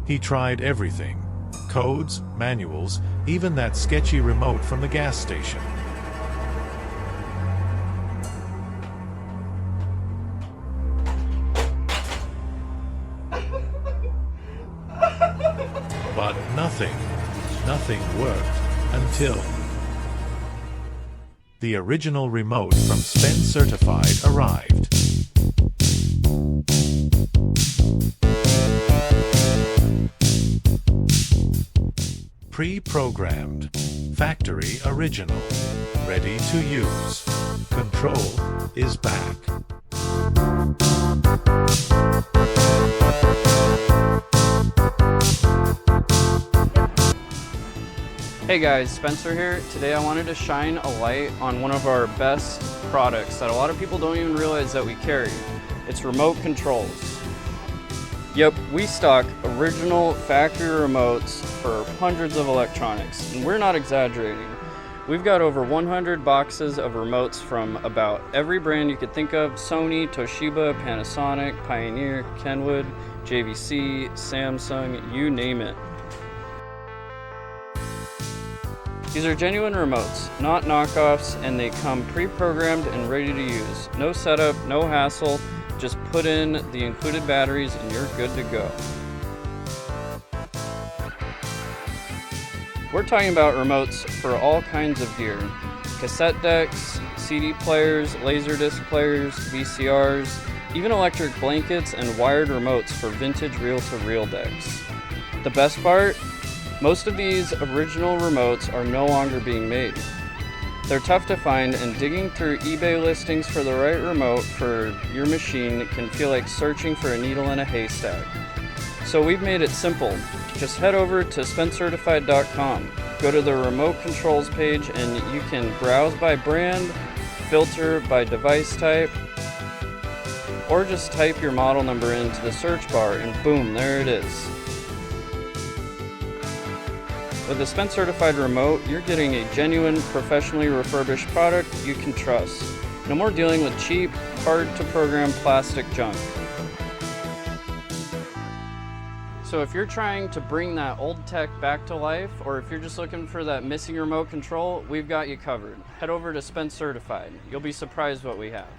He tried everything: codes, manuals, even that sketchy remote from the gas station. But nothing worked until the original remote from SpenCertified arrived. Pre-programmed, factory original, ready to use. Control is back. Hey guys, Spencer here. Today I wanted to shine a light on one of our best products that a lot of people don't even realize that we carry. It's remote controls. Yep, we stock original factory remotes for hundreds of electronics, and we're not exaggerating. We've got over 100 boxes of remotes from about every brand you could think of: Sony, Toshiba, Panasonic, Pioneer, Kenwood, JVC, Samsung, you name it. These are genuine remotes, not knockoffs, and they come pre-programmed and ready to use. No setup, no hassle, just put in the included batteries and you're good to go. We're talking about remotes for all kinds of gear: cassette decks, CD players, LaserDisc players, VCRs, even electric blankets and wired remotes for vintage reel-to-reel decks. The best part? Most of these original remotes are no longer being made. They're tough to find, and digging through eBay listings for the right remote for your machine can feel like searching for a needle in a haystack. So we've made it simple. Just head over to SpenCertified.com, go to the remote controls page, and you can browse by brand, filter by device type, or just type your model number into the search bar and boom, there it is. With a SpenCertified remote, you're getting a genuine, professionally refurbished product you can trust. No more dealing with cheap, hard-to-program plastic junk. So if you're trying to bring that old tech back to life, or if you're just looking for that missing remote control, we've got you covered. Head over to SpenCertified. You'll be surprised what we have.